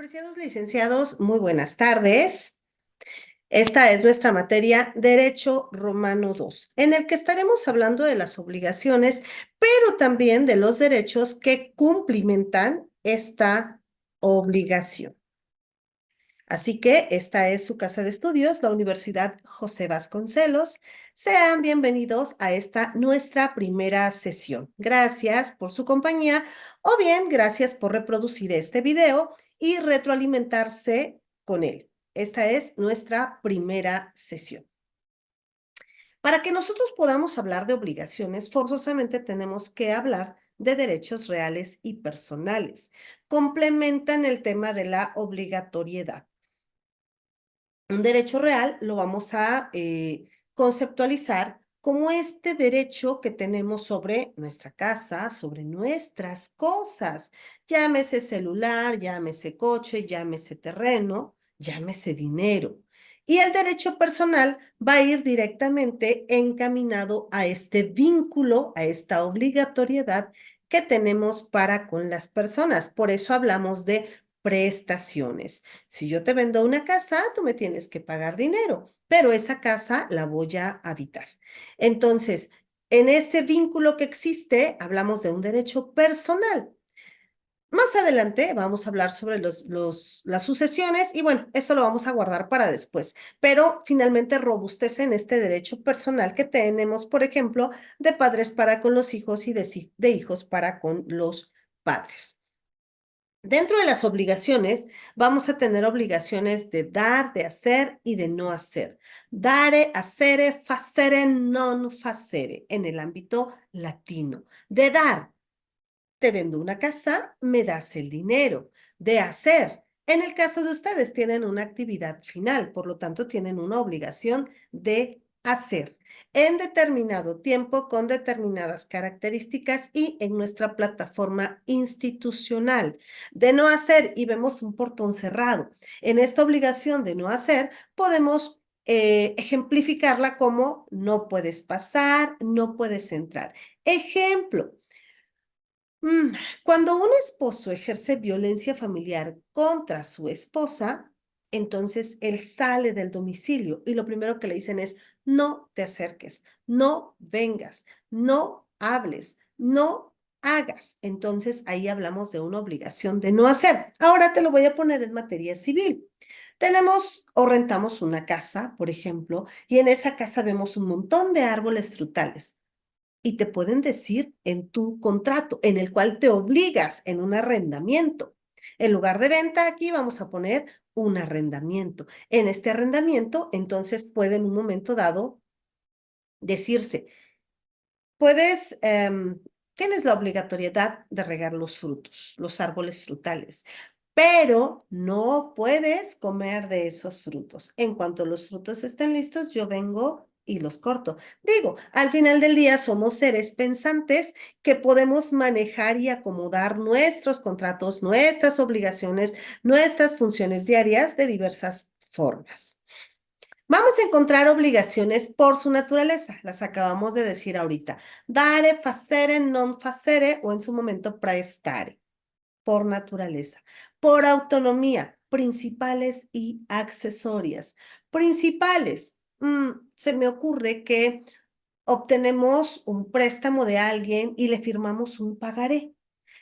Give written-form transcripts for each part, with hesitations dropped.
Apreciados licenciados, muy buenas tardes. Esta es nuestra materia Derecho Romano 2, en el que estaremos hablando de las obligaciones, pero también de los derechos que cumplimentan esta obligación. Así que esta es su casa de estudios, la Universidad José Vasconcelos. Sean bienvenidos a esta nuestra primera sesión. Gracias por su compañía o bien gracias por reproducir este video y retroalimentarse con él. Esta es nuestra primera sesión. Para que nosotros podamos hablar de obligaciones, forzosamente tenemos que hablar de derechos reales y personales. Complementan el tema de la obligatoriedad. Un derecho real lo vamos a conceptualizar como este derecho que tenemos sobre nuestra casa, sobre nuestras cosas, llámese celular, llámese coche, llámese terreno, llámese dinero. Y el derecho personal va a ir directamente encaminado a este vínculo, a esta obligatoriedad que tenemos para con las personas. Por eso hablamos de prestaciones. Si yo te vendo una casa, tú me tienes que pagar dinero, pero esa casa la voy a habitar. Entonces, en ese vínculo que existe, hablamos de un derecho personal. Más adelante vamos a hablar sobre las sucesiones y bueno, eso lo vamos a guardar para después, pero finalmente robustecen este derecho personal que tenemos, por ejemplo, de padres para con los hijos y de hijos para con los padres. Dentro de las obligaciones, vamos a tener obligaciones de dar, de hacer y de no hacer. Dare, hacere, facere, non facere, en el ámbito latino. De dar, te vendo una casa, me das el dinero. De hacer, en el caso de ustedes, tienen una actividad final, por lo tanto, tienen una obligación de hacer en determinado tiempo, con determinadas características y en nuestra plataforma institucional. De no hacer, y vemos un portón cerrado. En esta obligación de no hacer, podemos ejemplificarla como no puedes pasar, no puedes entrar. Ejemplo. Cuando un esposo ejerce violencia familiar contra su esposa, entonces él sale del domicilio y lo primero que le dicen es, no te acerques, no vengas, no hables, no hagas. Entonces ahí hablamos de una obligación de no hacer. Ahora te lo voy a poner en materia civil. Tenemos o rentamos una casa, por ejemplo, y en esa casa vemos un montón de árboles frutales y te pueden decir en tu contrato, en el cual te obligas en un arrendamiento. En lugar de venta, aquí vamos a poner un arrendamiento. En este arrendamiento, entonces puede en un momento dado decirse, puedes, tienes la obligatoriedad de regar los frutos, los árboles frutales, pero no puedes comer de esos frutos. En cuanto los frutos estén listos, yo vengo y los corto. Digo, al final del día somos seres pensantes que podemos manejar y acomodar nuestros contratos, nuestras obligaciones, nuestras funciones diarias de diversas formas. Vamos a encontrar obligaciones por su naturaleza, las acabamos de decir ahorita. Dare, facere, non facere o en su momento prestare, por naturaleza. Por autonomía, principales y accesorias. Principales, se me ocurre que obtenemos un préstamo de alguien y le firmamos un pagaré.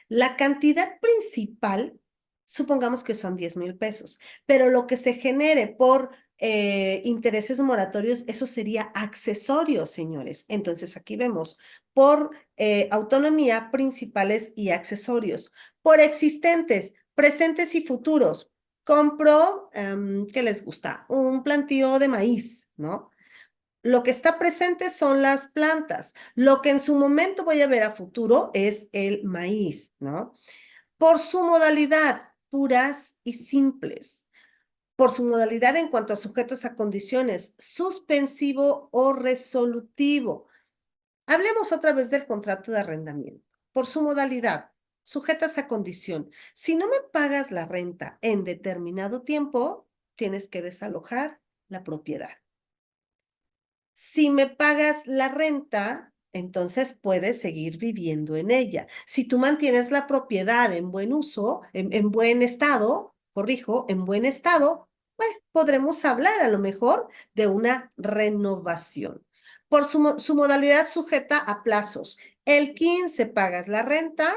La cantidad principal, supongamos que son 10,000 pesos, pero lo que se genere por intereses moratorios, eso sería accesorio, señores. Entonces aquí vemos por autonomía, principales y accesorios. Por existentes, presentes y futuros. Compro, ¿qué les gusta? Un plantío de maíz, ¿no? Lo que está presente son las plantas. Lo que en su momento voy a ver a futuro es el maíz, ¿no? Por su modalidad, puras y simples. Por su modalidad en cuanto a sujetos a condiciones, suspensivo o resolutivo. Hablemos otra vez del contrato de arrendamiento. Por su modalidad, sujetas a condición. Si no me pagas la renta en determinado tiempo, tienes que desalojar la propiedad. Si me pagas la renta, entonces puedes seguir viviendo en ella. Si tú mantienes la propiedad en buen uso, en buen estado, corrijo, en buen estado, bueno, podremos hablar a lo mejor de una renovación. Por su modalidad sujeta a plazos. El 15 pagas la renta,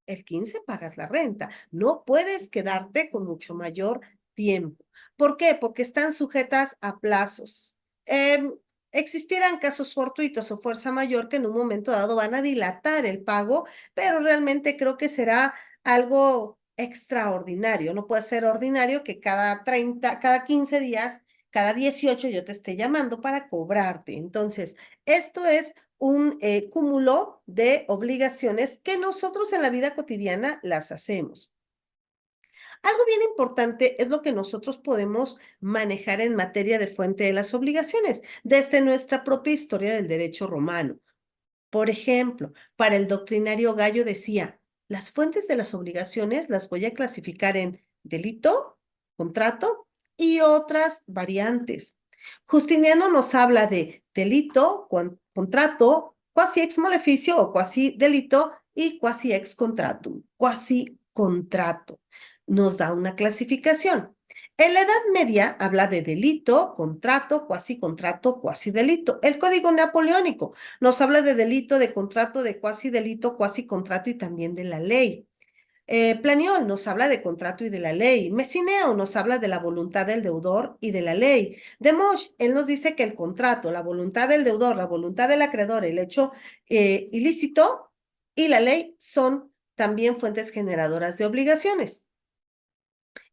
el 15 pagas la renta. No puedes quedarte con mucho mayor tiempo. ¿Por qué? Porque están sujetas a plazos. Existirán casos fortuitos o fuerza mayor que en un momento dado van a dilatar el pago, pero realmente creo que será algo extraordinario. No puede ser ordinario que cada 30, cada 15 días, cada 18 yo te esté llamando para cobrarte. Entonces, esto es un cúmulo de obligaciones que nosotros en la vida cotidiana las hacemos. Algo bien importante es lo que nosotros podemos manejar en materia de fuente de las obligaciones, desde nuestra propia historia del derecho romano. Por ejemplo, para el doctrinario Gallo decía, las fuentes de las obligaciones las voy a clasificar en delito, contrato y otras variantes. Justiniano nos habla de delito, contrato, quasi ex maleficio o quasi delito y quasi ex contratum. Quasi contrato nos da una clasificación. En la Edad Media habla de delito, contrato, cuasi delito. El Código Napoleónico nos habla de delito, de contrato, de cuasi delito, cuasi contrato y también de la ley. Planiol nos habla de contrato y de la ley. Messineo nos habla de la voluntad del deudor y de la ley. Demosh, él nos dice que el contrato, la voluntad del deudor, la voluntad del acreedor, el hecho ilícito y la ley son también fuentes generadoras de obligaciones.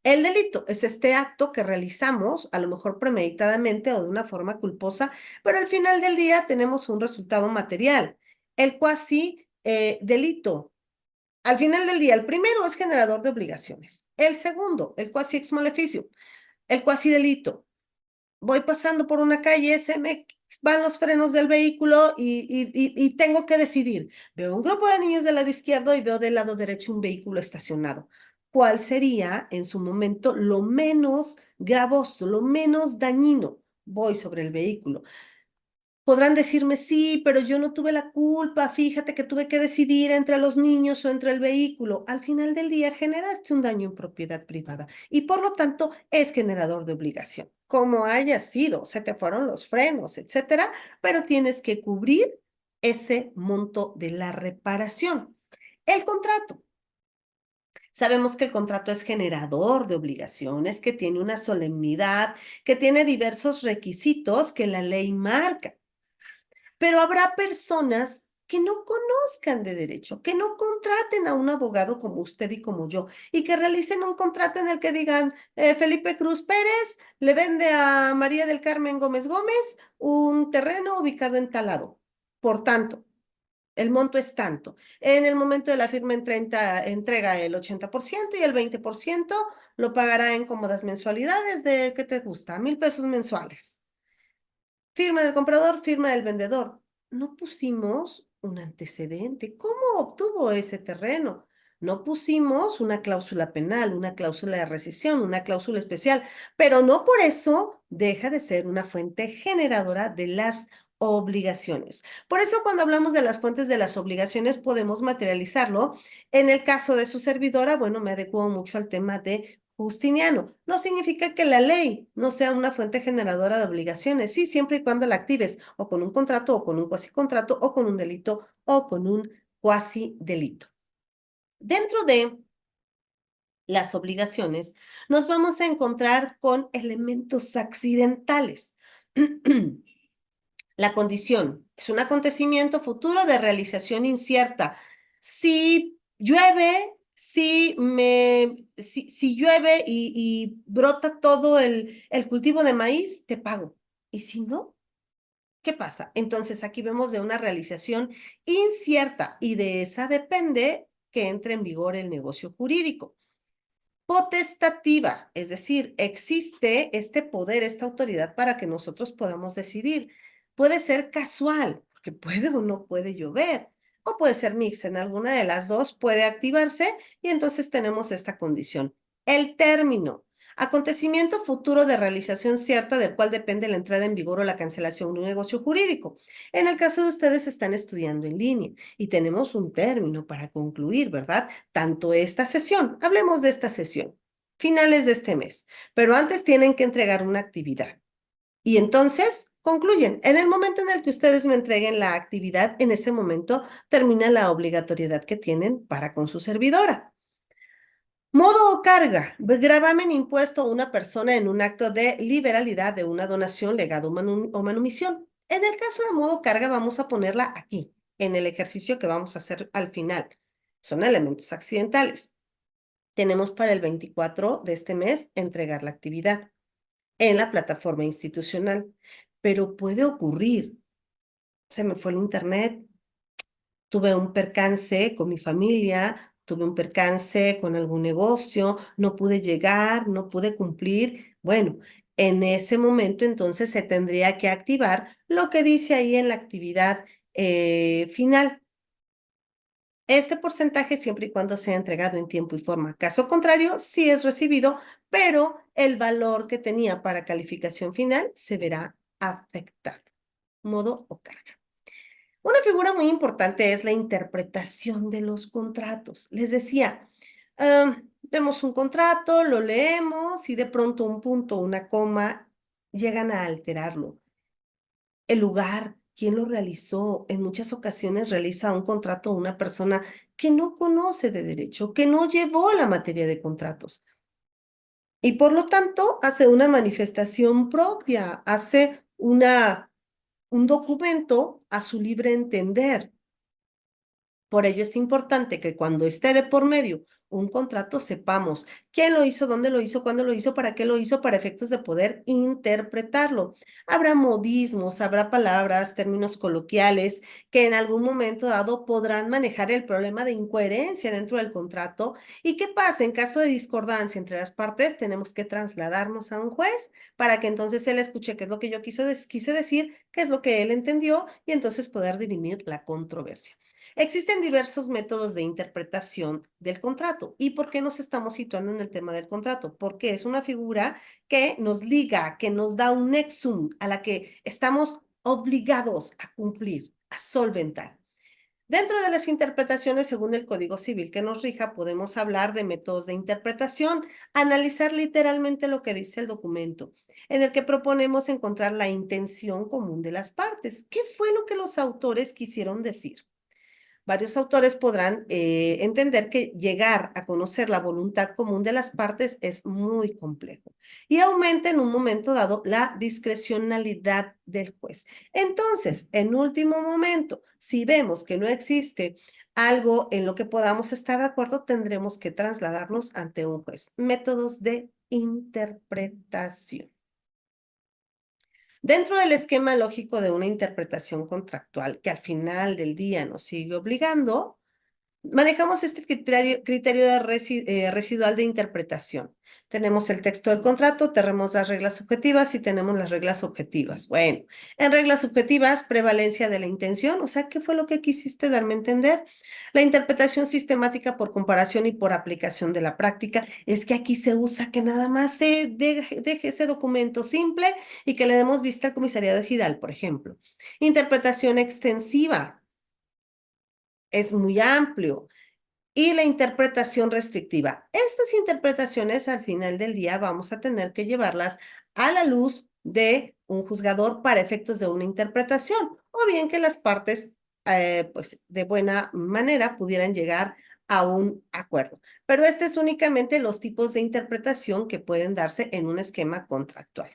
El delito es este acto que realizamos, a lo mejor premeditadamente o de una forma culposa, pero al final del día tenemos un resultado material. El cuasi delito. Al final del día, el primero es generador de obligaciones. El segundo, el cuasi ex maleficio. El cuasi delito. Voy pasando por una calle, se me van los frenos del vehículo y tengo que decidir. Veo un grupo de niños del lado izquierdo y veo del lado derecho un vehículo estacionado. ¿Cuál sería en su momento lo menos gravoso, lo menos dañino? Voy sobre el vehículo. Podrán decirme, sí, pero yo no tuve la culpa, fíjate que tuve que decidir entre los niños o entre el vehículo. Al final del día generaste un daño en propiedad privada y por lo tanto es generador de obligación. Como haya sido, se te fueron los frenos, etcétera, pero tienes que cubrir ese monto de la reparación. El contrato. Sabemos que el contrato es generador de obligaciones, que tiene una solemnidad, que tiene diversos requisitos que la ley marca. Pero habrá personas que no conozcan de derecho, que no contraten a un abogado como usted y como yo, y que realicen un contrato en el que digan, Felipe Cruz Pérez le vende a María del Carmen Gómez Gómez un terreno ubicado en tal lado. Por tanto, el monto es tanto. En el momento de la firma entrega el 80% y el 20% lo pagará en cómodas mensualidades de, ¿qué te gusta? 1,000 pesos mensuales. Firma del comprador, firma del vendedor. No pusimos un antecedente. ¿Cómo obtuvo ese terreno? No pusimos una cláusula penal, una cláusula de rescisión, una cláusula especial, pero no por eso deja de ser una fuente generadora de las obligaciones. Por eso cuando hablamos de las fuentes de las obligaciones podemos materializarlo. En el caso de su servidora, bueno, me adecuo mucho al tema de Justiniano. No significa que la ley no sea una fuente generadora de obligaciones, sí, siempre y cuando la actives o con un contrato o con un cuasi contrato o con un delito o con un cuasi delito. Dentro de las obligaciones nos vamos a encontrar con elementos accidentales. La condición es un acontecimiento futuro de realización incierta. Si llueve, si llueve y brota todo el cultivo de maíz, te pago. Y si no, ¿qué pasa? Entonces aquí vemos de una realización incierta y de esa depende que entre en vigor el negocio jurídico. Potestativa, es decir, existe este poder, esta autoridad para que nosotros podamos decidir. Puede ser casual, porque puede o no puede llover, o puede ser mix, en alguna de las dos puede activarse y entonces tenemos esta condición. El término, acontecimiento futuro de realización cierta del cual depende la entrada en vigor o la cancelación de un negocio jurídico. En el caso de ustedes están estudiando en línea y tenemos un término para concluir, ¿verdad? Tanto esta sesión, hablemos de esta sesión. finales de este mes, pero antes tienen que entregar una actividad. Y entonces concluyen. En el momento en el que ustedes me entreguen la actividad, en ese momento termina la obligatoriedad que tienen para con su servidora. Modo o carga. Gravamen impuesto a una persona en un acto de liberalidad de una donación, legado o manumisión. En el caso de modo carga, vamos a ponerla aquí, en el ejercicio que vamos a hacer al final. Son elementos accidentales. Tenemos para el 24 de este mes entregar la actividad en la plataforma institucional, pero puede ocurrir. Se me fue el internet, tuve un percance con mi familia, tuve un percance con algún negocio, no pude llegar, no pude cumplir. Bueno, en ese momento entonces se tendría que activar lo que dice ahí en la actividad final. Este porcentaje siempre y cuando sea entregado en tiempo y forma. Caso contrario, sí es recibido, pero el valor que tenía para calificación final se verá afectado. Modo o carga. Una figura muy importante es la interpretación de los contratos. Les decía, vemos un contrato, lo leemos y de pronto un punto, una coma, llegan a alterarlo. El lugar, quién lo realizó, en muchas ocasiones realiza un contrato una persona que no conoce de derecho, que no llevó la materia de contratos. Y por lo tanto hace una manifestación propia, hace un documento a su libre entender. Por ello es importante que cuando esté de por medio un contrato sepamos quién lo hizo, dónde lo hizo, cuándo lo hizo, para qué lo hizo, para efectos de poder interpretarlo. Habrá modismos, habrá palabras, términos coloquiales que en algún momento dado podrán manejar el problema de incoherencia dentro del contrato. ¿Y qué pasa? En caso de discordancia entre las partes, tenemos que trasladarnos a un juez para que entonces él escuche qué es lo que yo quise decir, qué es lo que él entendió y entonces poder dirimir la controversia. Existen diversos métodos de interpretación del contrato. ¿Y por qué nos estamos situando en el tema del contrato? Porque es una figura que nos liga, que nos da un nexum a la que estamos obligados a cumplir, a solventar. Dentro de las interpretaciones, según el Código Civil que nos rija, podemos hablar de métodos de interpretación, analizar literalmente lo que dice el documento, en el que proponemos encontrar la intención común de las partes. ¿Qué fue lo que los autores quisieron decir? Varios autores podrán entender que llegar a conocer la voluntad común de las partes es muy complejo y aumenta en un momento dado la discrecionalidad del juez. Entonces, en último momento, si vemos que no existe algo en lo que podamos estar de acuerdo, tendremos que trasladarnos ante un juez. Métodos de interpretación. Dentro del esquema lógico de una interpretación contractual que al final del día nos sigue obligando, manejamos este criterio de residual de interpretación. Tenemos el texto del contrato, tenemos las reglas subjetivas y tenemos las reglas objetivas. Bueno, en reglas subjetivas, prevalencia de la intención, o sea, ¿qué fue lo que quisiste darme a entender? La interpretación sistemática por comparación y por aplicación de la práctica, es que aquí se usa que nada más se deje ese documento simple y que le demos vista al comisariado ejidal, por ejemplo. Interpretación extensiva, es muy amplio. Y la interpretación restrictiva. Estas interpretaciones al final del día vamos a tener que llevarlas a la luz de un juzgador para efectos de una interpretación, o bien que las partes, pues de buena manera pudieran llegar a un acuerdo. Pero este es únicamente los tipos de interpretación que pueden darse en un esquema contractual.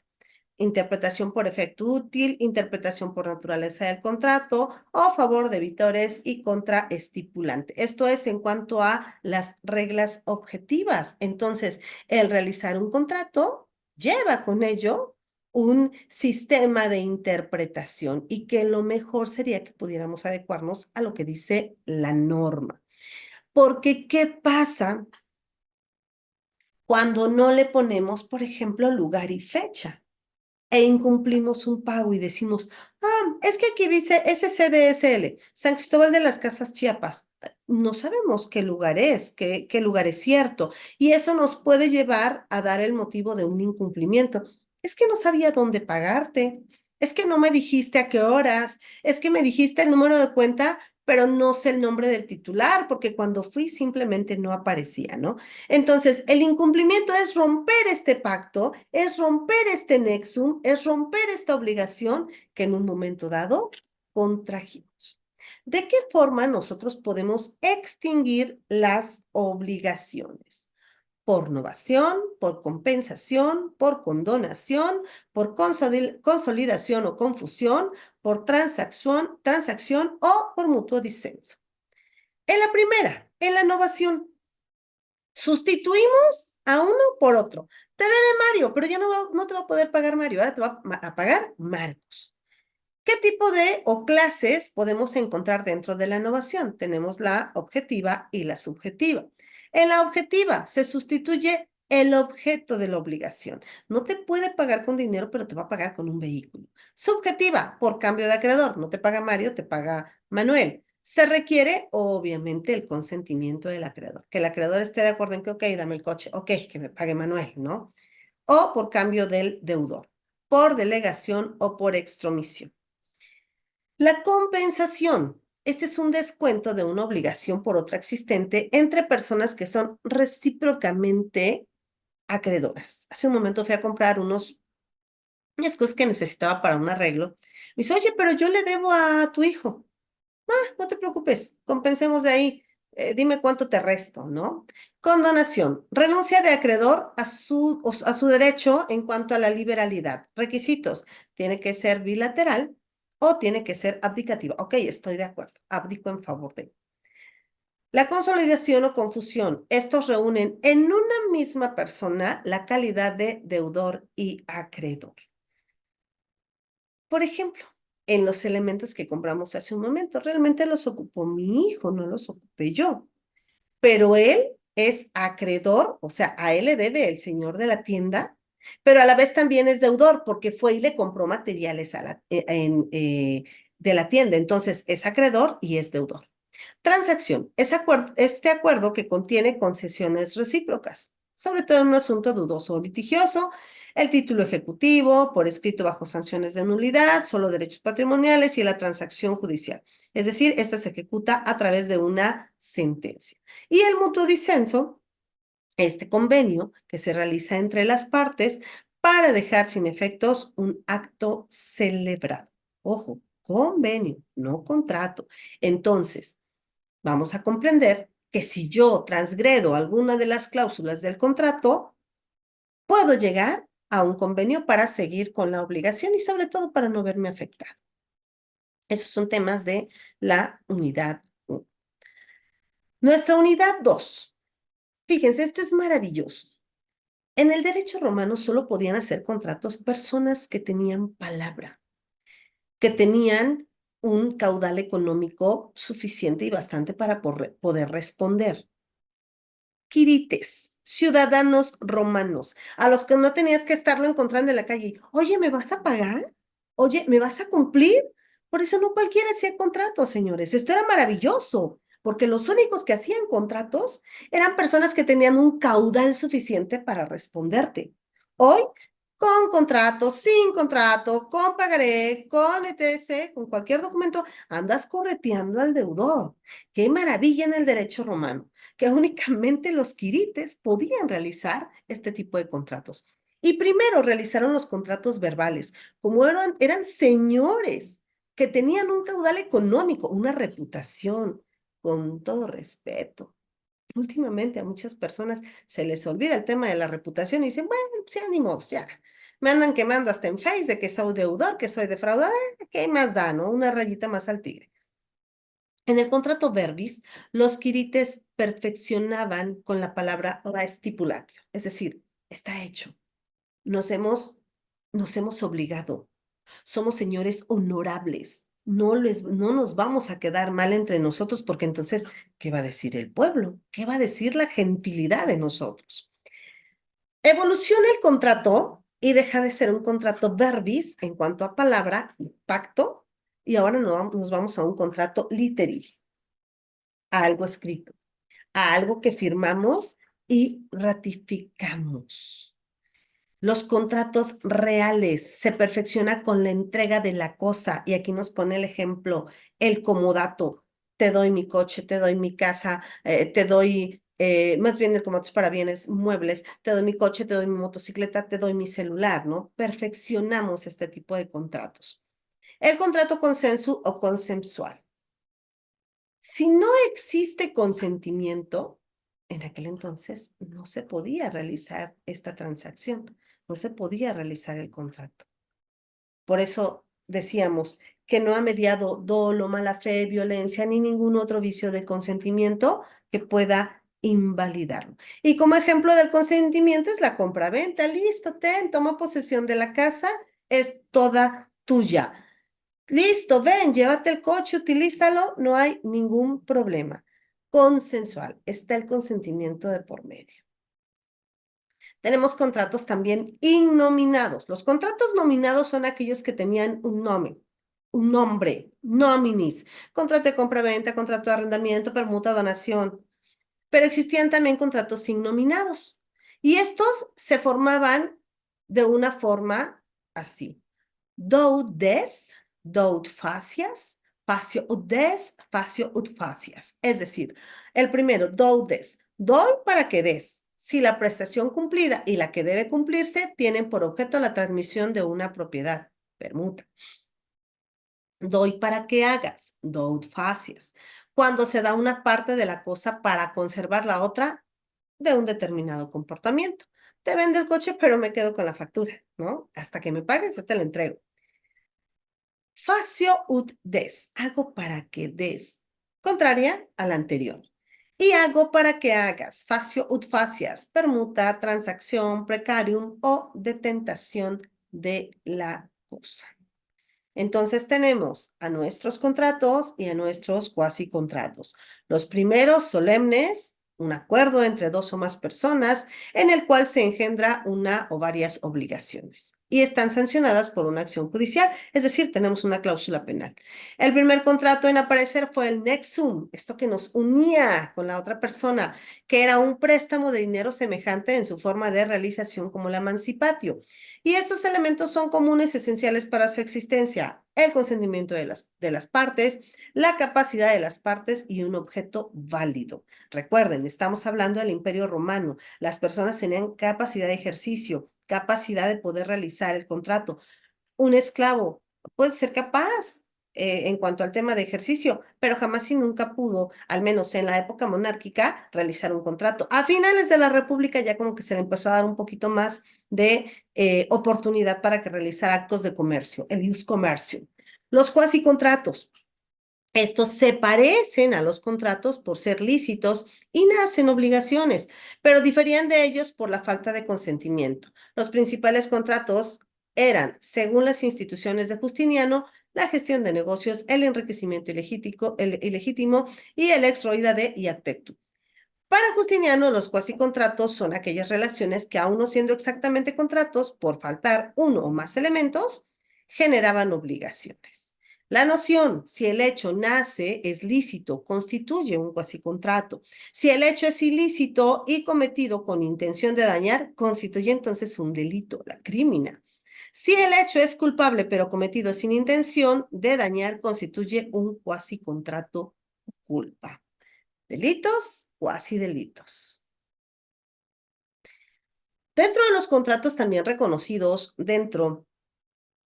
Interpretación por efecto útil, interpretación por naturaleza del contrato o a favor de debitores y contra estipulante. Esto es en cuanto a las reglas objetivas. Entonces, el realizar un contrato lleva con ello un sistema de interpretación y que lo mejor sería que pudiéramos adecuarnos a lo que dice la norma. Porque, ¿qué pasa cuando no le ponemos, por ejemplo, lugar y fecha? E incumplimos un pago y decimos, es que aquí dice SCDSL, San Cristóbal de las Casas Chiapas. No sabemos qué lugar es, qué lugar es cierto, y eso nos puede llevar a dar el motivo de un incumplimiento. Es que no sabía dónde pagarte, es que no me dijiste a qué horas, es que me dijiste el número de cuenta, pero no sé el nombre del titular porque cuando fui simplemente no aparecía, ¿no? Entonces, el incumplimiento es romper este pacto, es romper este nexum, es romper esta obligación que en un momento dado contrajimos. ¿De qué forma nosotros podemos extinguir las obligaciones? Por novación, por compensación, por condonación, por consolidación o confusión, por transacción o por mutuo disenso. En la primera, en la novación, sustituimos a uno por otro. Te debe Mario, pero ya no te va a poder pagar Mario, ahora te va a pagar Marcos. ¿Qué tipo de o clases podemos encontrar dentro de la innovación? Tenemos la objetiva y la subjetiva. En la objetiva se sustituye el objeto de la obligación. No te puede pagar con dinero, pero te va a pagar con un vehículo. Subjetiva, por cambio de acreedor. No te paga Mario, te paga Manuel. Se requiere, obviamente, el consentimiento del acreedor. Que el acreedor esté de acuerdo en que, ok, dame el coche, ok, que me pague Manuel, ¿no? O por cambio del deudor, por delegación o por extromisión. La compensación. Este es un descuento de una obligación por otra existente entre personas que son recíprocamente acreedoras. Hace un momento fui a comprar unas cosas que necesitaba para un arreglo. Me dice, oye, pero yo le debo a tu hijo. No te preocupes, compensemos de ahí. Dime cuánto te resto, ¿no? Condonación. Renuncia de acreedor a su derecho en cuanto a la liberalidad. Requisitos. Tiene que ser bilateral o tiene que ser abdicativa. Ok, estoy de acuerdo. Abdico en favor de. La consolidación o confusión. Estos reúnen en una misma persona la calidad de deudor y acreedor. Por ejemplo, en los elementos que compramos hace un momento, realmente los ocupó mi hijo, no los ocupé yo. Pero él es acreedor, o sea, a él le debe el señor de la tienda, pero a la vez también es deudor porque fue y le compró materiales de la tienda. Entonces, es acreedor y es deudor. Transacción. Es este acuerdo que contiene concesiones recíprocas, sobre todo en un asunto dudoso o litigioso, el título ejecutivo, por escrito bajo sanciones de nulidad, solo derechos patrimoniales y la transacción judicial. Es decir, esta se ejecuta a través de una sentencia. Y el mutuo disenso, este convenio que se realiza entre las partes para dejar sin efectos un acto celebrado. Ojo, convenio, no contrato. Entonces, vamos a comprender que si yo transgredo alguna de las cláusulas del contrato, puedo llegar a un convenio para seguir con la obligación y sobre todo para no verme afectado. Esos son temas de la unidad 1. Nuestra unidad 2. Fíjense, esto es maravilloso. En el derecho romano solo podían hacer contratos personas que tenían palabra, que tenían un caudal económico suficiente y bastante para poder responder. Quirites, ciudadanos romanos, a los que no tenías que estarlo encontrando en la calle. Oye, ¿me vas a pagar? Oye, ¿me vas a cumplir? Por eso no cualquiera hacía contratos, señores. Esto era maravilloso, porque los únicos que hacían contratos eran personas que tenían un caudal suficiente para responderte. Hoy, con contrato, sin contrato, con pagaré, con etc., con cualquier documento, andas correteando al deudor. Qué maravilla en el derecho romano que únicamente los quirites podían realizar este tipo de contratos. Y primero realizaron los contratos verbales, como eran señores que tenían un caudal económico, una reputación, con todo respeto. Últimamente a muchas personas se les olvida el tema de la reputación y dicen, bueno, pues ya ni modo, ya. Me andan quemando hasta en Face de que soy deudor, que soy defraudador, ¿qué más da, no? Una rayita más al tigre. En el contrato verbis, los quirites perfeccionaban con la palabra la estipulatio, es decir, está hecho. Nos hemos, nos hemos obligado. Somos señores honorables. No nos vamos a quedar mal entre nosotros porque entonces, ¿qué va a decir el pueblo? ¿Qué va a decir la gentilidad de nosotros? Evoluciona el contrato y deja de ser un contrato verbis en cuanto a palabra, pacto, y ahora nos vamos a un contrato literis, a algo escrito, a algo que firmamos y ratificamos. Los contratos reales se perfecciona con la entrega de la cosa y aquí nos pone el ejemplo, el comodato. te doy mi coche, te doy mi casa, te doy, más bien como otros para bienes muebles, te doy mi coche, te doy mi motocicleta, te doy mi celular, ¿no? Perfeccionamos este tipo de contratos. El contrato consenso o consensual. Si no existe consentimiento, en aquel entonces no se podía realizar esta transacción, no se podía realizar el contrato. Por eso decíamos que no ha mediado dolo, mala fe, violencia ni ningún otro vicio de consentimiento que pueda invalidarlo. Y como ejemplo del consentimiento es la compraventa. Listo, toma posesión de la casa, es toda tuya. Listo, ven, llévate el coche, utilízalo, no hay ningún problema. Consensual, está el consentimiento de por medio. Tenemos contratos también innominados. Los contratos nominados son aquellos que tenían un nombre, nominis. Contrato de compra-venta, contrato de arrendamiento, permuta, donación. Pero existían también contratos innominados. Y estos se formaban de una forma así. Do des, do facias, facio ut des, facio ut facias. Es decir, el primero, do des, doy para que des. Si la prestación cumplida y la que debe cumplirse tienen por objeto la transmisión de una propiedad, permuta. Doy para que hagas, do ut facias. Cuando se da una parte de la cosa para conservar la otra de un determinado comportamiento. Te vendo el coche, pero me quedo con la factura, ¿no? Hasta que me pagues, yo te la entrego. Facio ut des, hago para que des, contraria a la anterior. Y hago para que hagas, facio ut facias, permuta, transacción, precarium o detentación de la cosa. Entonces tenemos a nuestros contratos y a nuestros cuasi contratos. Los primeros solemnes, un acuerdo entre dos o más personas en el cual se engendra una o varias obligaciones y están sancionadas por una acción judicial, es decir, tenemos una cláusula penal. El primer contrato en aparecer fue el nexum, esto que nos unía con la otra persona, que era un préstamo de dinero semejante en su forma de realización como la emancipatio. Y estos elementos son comunes y esenciales para su existencia: el consentimiento de las partes, la capacidad de las partes y un objeto válido. Recuerden, estamos hablando del Imperio Romano. Las personas tenían capacidad de ejercicio, capacidad de poder realizar el contrato. Un esclavo puede ser capaz en cuanto al tema de ejercicio, pero jamás y nunca pudo, al menos en la época monárquica, realizar un contrato. A finales de la República ya como que se le empezó a dar un poquito más de oportunidad para que realizara actos de comercio, el ius commercium. Los cuasi contratos. Estos se parecen a los contratos por ser lícitos y nacen obligaciones, pero diferían de ellos por la falta de consentimiento. Los principales contratos eran, según las instituciones de Justiniano, la gestión de negocios, el enriquecimiento ilegítimo y el ex roida de iactectu. Para Justiniano, los cuasicontratos son aquellas relaciones que, aun no siendo exactamente contratos, por faltar uno o más elementos, generaban obligaciones. La noción, si el hecho nace, es lícito, constituye un cuasicontrato. Si el hecho es ilícito y cometido con intención de dañar, constituye entonces un delito, la crímina. Si el hecho es culpable pero cometido sin intención de dañar, constituye un cuasicontrato culpa. Delitos, cuasi delitos. Dentro de los contratos también reconocidos dentro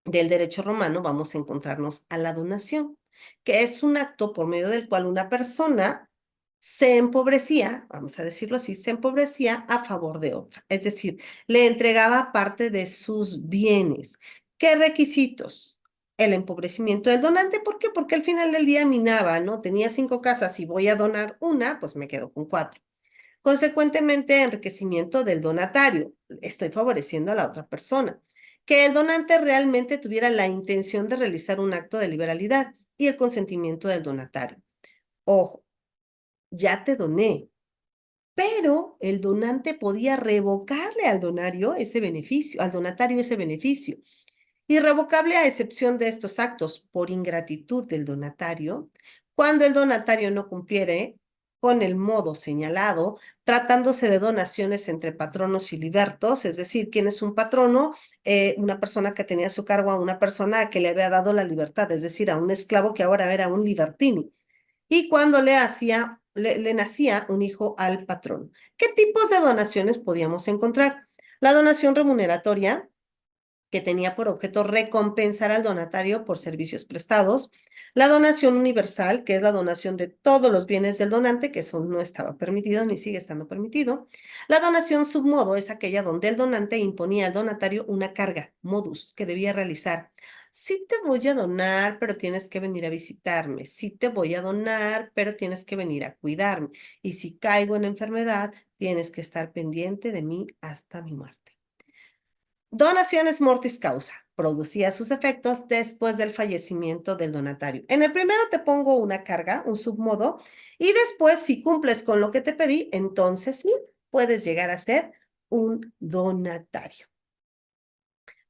del derecho romano vamos a encontrarnos a la donación, que es un acto por medio del cual una persona se empobrecía, vamos a decirlo así, se empobrecía a favor de otra. Es decir, le entregaba parte de sus bienes. ¿Qué requisitos? El empobrecimiento del donante. ¿Por qué? Porque al final del día minaba, ¿no? Tenía 5 casas y voy a donar una, pues me quedo con 4. Consecuentemente, enriquecimiento del donatario. Estoy favoreciendo a la otra persona. Que el donante realmente tuviera la intención de realizar un acto de liberalidad y el consentimiento del donatario. Ojo, ya te doné, pero el donante podía revocarle al donario ese beneficio, al donatario ese beneficio. Irrevocable a excepción de estos actos por ingratitud del donatario, cuando el donatario no cumpliere con el modo señalado, tratándose de donaciones entre patronos y libertos, es decir, ¿quién es un patrono? Una persona que tenía a su cargo a una persona que le había dado la libertad, es decir, a un esclavo que ahora era un libertini. y cuando le nacía un hijo al patrón. ¿Qué tipos de donaciones podíamos encontrar? La donación remuneratoria, que tenía por objeto recompensar al donatario por servicios prestados. La donación universal, que es la donación de todos los bienes del donante, que eso no estaba permitido ni sigue estando permitido. La donación submodo es aquella donde el donante imponía al donatario una carga, modus, que debía realizar. Sí te voy a donar, pero tienes que venir a visitarme. Sí te voy a donar, pero tienes que venir a cuidarme. Y si caigo en enfermedad, tienes que estar pendiente de mí hasta mi muerte. Donaciones mortis causa. Producía sus efectos después del fallecimiento del donatario. En el primero te pongo una carga, un submodo, y después, si cumples con lo que te pedí, entonces sí puedes llegar a ser un donatario.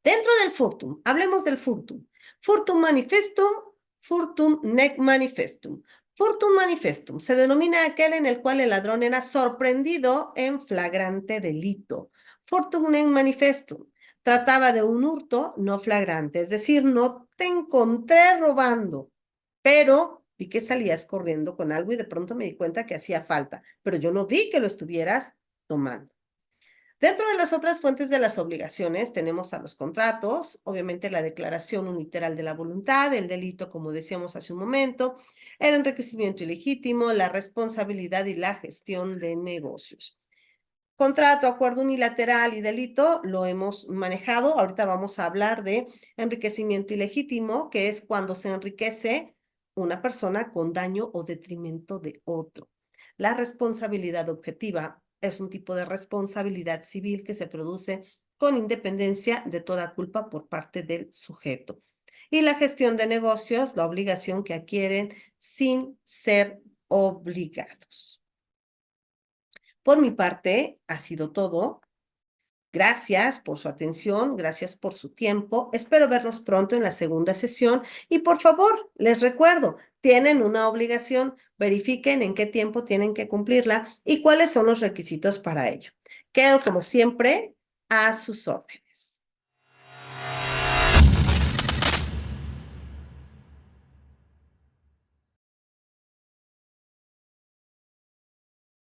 Dentro del furtum, hablemos del furtum. Furtum manifestum, furtum nec manifestum. Furtum manifestum se denomina aquel en el cual el ladrón era sorprendido en flagrante delito. Furtum nec manifestum trataba de un hurto no flagrante, es decir, no te encontré robando, pero vi que salías corriendo con algo y de pronto me di cuenta que hacía falta, pero yo no vi que lo estuvieras tomando. Dentro de las otras fuentes de las obligaciones tenemos a los contratos, obviamente la declaración unilateral de la voluntad, el delito, como decíamos hace un momento, el enriquecimiento ilegítimo, la responsabilidad y la gestión de negocios. Contrato, acuerdo unilateral y delito lo hemos manejado. Ahorita vamos a hablar de enriquecimiento ilegítimo, que es cuando se enriquece una persona con daño o detrimento de otro. La responsabilidad objetiva es un tipo de responsabilidad civil que se produce con independencia de toda culpa por parte del sujeto. Y la gestión de negocios, la obligación que adquieren sin ser obligados. Por mi parte, ha sido todo. Gracias por su atención, gracias por su tiempo. Espero verlos pronto en la segunda sesión y por favor, les recuerdo, tienen una obligación, verifiquen en qué tiempo tienen que cumplirla y cuáles son los requisitos para ello. Quedo como siempre a sus órdenes.